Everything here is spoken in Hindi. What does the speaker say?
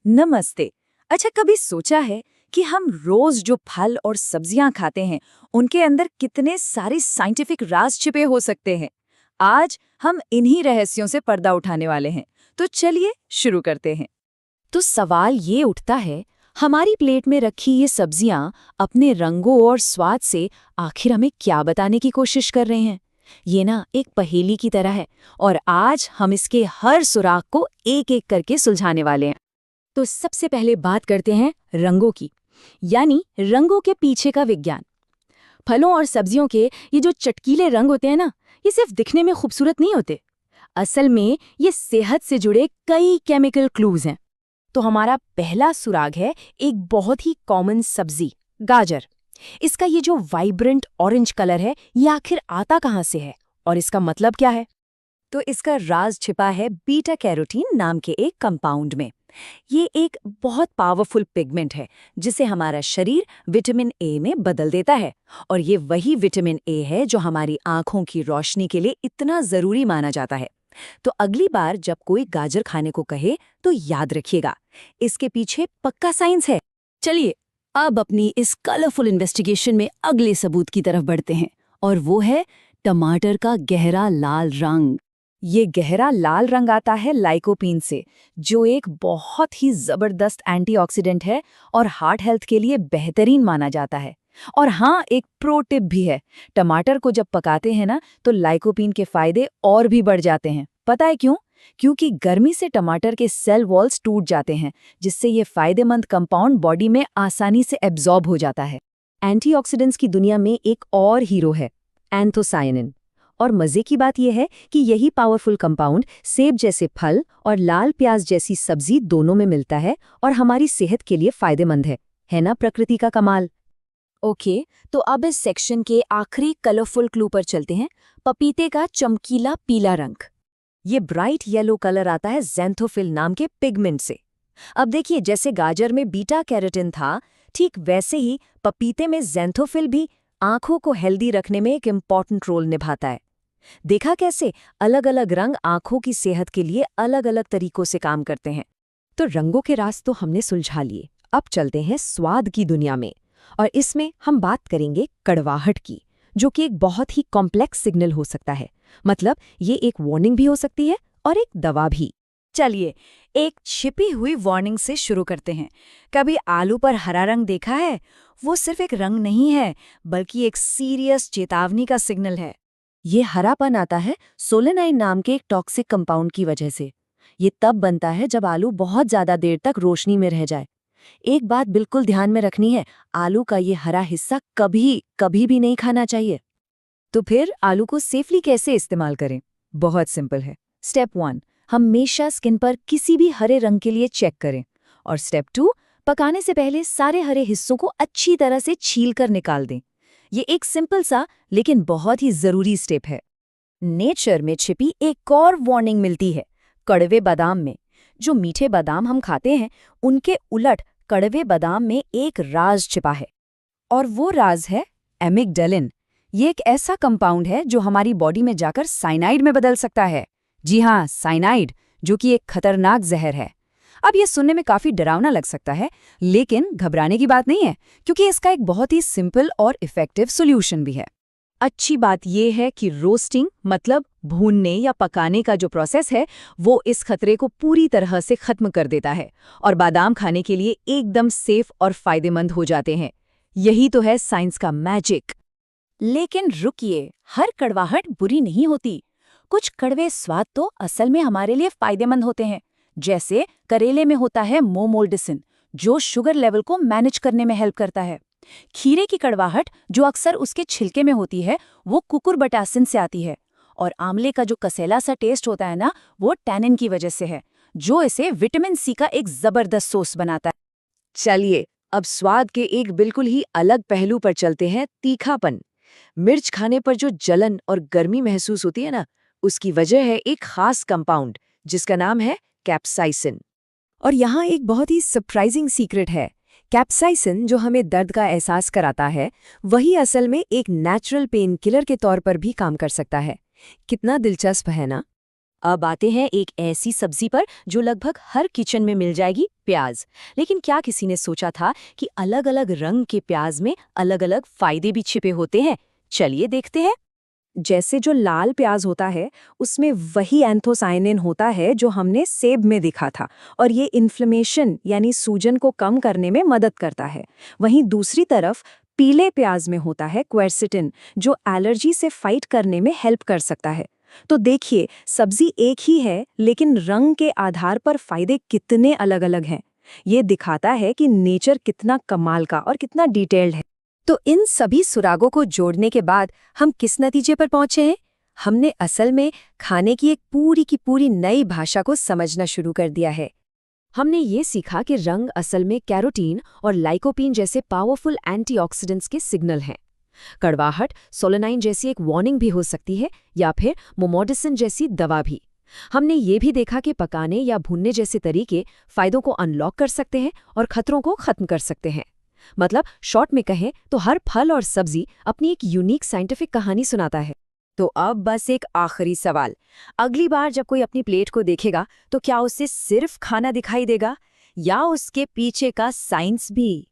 नमस्ते। अच्छा, कभी सोचा है कि हम रोज जो फल और सब्जियां खाते हैं उनके अंदर कितने सारे साइंटिफिक राज छिपे हो सकते हैं। आज हम इन्हीं रहस्यों से पर्दा उठाने वाले हैं, तो चलिए शुरू करते हैं। तो सवाल ये उठता है, हमारी प्लेट में रखी ये सब्जियां अपने रंगों और स्वाद से आखिर हमें क्या बताने की कोशिश कर रहे हैं। ये ना एक पहेली की तरह है और आज हम इसके हर सुराग को एक एक करके सुलझाने वाले हैं। तो सबसे पहले बात करते हैं रंगों की, यानी रंगों के पीछे का विज्ञान। फलों और सब्जियों के ये जो चटकीले रंग होते हैं ना, ये सिर्फ दिखने में खूबसूरत नहीं होते। असल में ये सेहत से जुड़े कई केमिकल क्लूज हैं। तो हमारा पहला सुराग है एक बहुत ही कॉमन सब्जी, गाजर। इसका ये जो वाइब्रेंट ऑरेंज कलर है, ये आखिर आता कहाँ से है और इसका मतलब क्या है? तो इसका राज छिपा है बीटा कैरोटीन नाम के एक कंपाउंड में। ये एक बहुत पावरफुल पिगमेंट है जिसे हमारा शरीर विटामिन ए में बदल देता है। और ये वही विटामिन ए है जो हमारी आंखों की रोशनी के लिए इतना जरूरी माना जाता है। तो अगली बार जब कोई गाजर खाने को कहे तो याद रखिएगा, इसके पीछे पक्का साइंस है। चलिए अब अपनी इस कलरफुल इन्वेस्टिगेशन में अगले सबूत की तरफ बढ़ते हैं, और वो है टमाटर का गहरा लाल रंग। ये गहरा लाल रंग आता है लाइकोपीन से, जो एक बहुत ही जबरदस्त एंटीऑक्सीडेंट है और हार्ट हेल्थ के लिए बेहतरीन माना जाता है। और हाँ, एक प्रो टिप भी है, टमाटर को जब पकाते हैं ना तो लाइकोपीन के फायदे और भी बढ़ जाते हैं। पता है क्यों? क्योंकि गर्मी से टमाटर के सेल वॉल्स टूट जाते हैं, जिससे ये फायदेमंद कंपाउंड बॉडी में आसानी से एब्जॉर्ब हो जाता है। एंटीऑक्सीडेंट्स की दुनिया में एक और हीरो है, एंथोसायनिन। और मजे की बात यह है कि यही पावरफुल कंपाउंड सेब जैसे फल और लाल प्याज जैसी सब्जी दोनों में मिलता है और हमारी सेहत के लिए फायदेमंद है ना प्रकृति का कमाल। ओके, तो अब इस सेक्शन के आखिरी कलरफुल क्लू पर चलते हैं, पपीते का चमकीला पीला रंग। ये ब्राइट येलो कलर आता है ज़ैंथोफिल नाम के पिगमेंट से। अब देखिए, जैसे गाजर में बीटा कैरोटीन था, ठीक वैसे ही पपीते में ज़ैंथोफिल भी आंखों को हेल्दी रखने में एक इम्पॉर्टेंट रोल निभाता है। देखा कैसे अलग अलग रंग आंखों की सेहत के लिए अलग अलग तरीकों से काम करते हैं। तो रंगों के राज तो हमने सुलझा लिए, अब चलते हैं स्वाद की दुनिया में। और इसमें हम बात करेंगे कड़वाहट की, जो कि एक बहुत ही कॉम्प्लेक्स सिग्नल हो सकता है। मतलब ये एक वार्निंग भी हो सकती है और एक दवा भी। चलिए एक छिपी हुई वार्निंग से शुरू करते हैं। कभी आलू पर हरा रंग देखा है? वो सिर्फ एक रंग नहीं है, बल्कि एक सीरियस चेतावनी का सिग्नल है। ये हरापन आता है सोलेनाइन नाम के एक टॉक्सिक कंपाउंड की वजह से। ये तब बनता है जब आलू बहुत ज्यादा देर तक रोशनी में रह जाए। एक बात बिल्कुल ध्यान में रखनी है, आलू का ये हरा हिस्सा कभी कभी भी नहीं खाना चाहिए। तो फिर आलू को सेफली कैसे इस्तेमाल करें? बहुत सिंपल है। स्टेप 1, हमेशा स्किन पर किसी भी हरे रंग के लिए चेक करें। और स्टेप 2, पकाने से पहले सारे हरे हिस्सों को अच्छी तरह से छील कर निकाल दें। ये एक सिंपल सा लेकिन बहुत ही जरूरी स्टेप है। नेचर में छिपी एक और वार्निंग मिलती है कड़वे बादाम में। जो मीठे बादाम हम खाते हैं, उनके उलट कड़वे बादाम में एक राज छिपा है, और वो राज है एमिग्डालिन। ये एक ऐसा कंपाउंड है जो हमारी बॉडी में जाकर साइनाइड में बदल सकता है। जी हाँ, साइनाइड, जो कि एक खतरनाक जहर है। अब ये सुनने में काफी डरावना लग सकता है, लेकिन घबराने की बात नहीं है, क्योंकि इसका एक बहुत ही सिंपल और इफेक्टिव सॉल्यूशन भी है। अच्छी बात यह है कि रोस्टिंग, मतलब भूनने या पकाने का जो प्रोसेस है, वो इस खतरे को पूरी तरह से खत्म कर देता है और बादाम खाने के लिए एकदम सेफ और फायदेमंद हो जाते हैं। यही तो है साइंस का मैजिक। लेकिन रुकिए, हर कड़वाहट बुरी नहीं होती। कुछ कड़वे स्वाद तो असल में हमारे लिए फायदेमंद होते हैं। जैसे करेले में होता है मोमोल्डिसिन, जो शुगर लेवल को मैनेज करने में हेल्प करता है। खीरे की कड़वाहट, जो अक्सर उसके छिलके में होती है, वो कुकुरबिटासिन से आती है। और आंवले का जो कसेला सा टेस्ट होता है ना, वो टैनिन की वजह से है, जो इसे विटामिन सी का एक जबरदस्त सोर्स बनाता है। चलिए अब स्वाद के एक बिल्कुल ही अलग पहलू पर चलते हैं, तीखापन। मिर्च खाने पर जो जलन और गर्मी महसूस होती है ना, उसकी वजह है एक खास कंपाउंड जिसका नाम है कैप्साइसिन। और यहाँ एक बहुत ही सरप्राइजिंग सीक्रेट है। कैप्साइसिन, जो हमें दर्द का एहसास कराता है, वही असल में एक नेचुरल पेन किलर के तौर पर भी काम कर सकता है। कितना दिलचस्प है ना? अब आते हैं एक ऐसी सब्जी पर जो लगभग हर किचन में मिल जाएगी, प्याज। लेकिन क्या किसी ने सोचा था कि अलग-अलग रंग के प्याज में अलग-अलग फायदे भी छिपे होते हैं? चलिए देखते हैं। जैसे जो लाल प्याज होता है उसमें वही एंथोसायनिन होता है जो हमने सेब में देखा था, और ये इन्फ्लेमेशन यानी सूजन को कम करने में मदद करता है। वहीं दूसरी तरफ पीले प्याज में होता है क्वेरसिटिन, जो एलर्जी से फाइट करने में हेल्प कर सकता है। तो देखिए, सब्जी एक ही है लेकिन रंग के आधार पर फायदे कितने अलग-अलग हैं। ये दिखाता है कि नेचर कितना कमाल का और कितना डिटेल्ड है। तो इन सभी सुरागों को जोड़ने के बाद हम किस नतीजे पर पहुंचे हैं? हमने असल में खाने की एक पूरी की पूरी नई भाषा को समझना शुरू कर दिया है। हमने ये सीखा कि रंग असल में कैरोटीन और लाइकोपीन जैसे पावरफुल एंटीऑक्सीडेंट्स के सिग्नल हैं। कड़वाहट, सोलेनाइन जैसी एक वार्निंग भी हो सकती है, या फिर मोमोडिसिन जैसी दवा भी। हमने ये भी देखा कि पकाने या भूनने जैसे तरीके फायदों को अनलॉक कर सकते हैं और खतरों को खत्म कर सकते हैं। मतलब शॉर्ट में कहें तो हर फल और सब्जी अपनी एक यूनिक साइंटिफिक कहानी सुनाता है। तो अब बस एक आखिरी सवाल, अगली बार जब कोई अपनी प्लेट को देखेगा तो क्या उसे सिर्फ खाना दिखाई देगा या उसके पीछे का साइंस भी?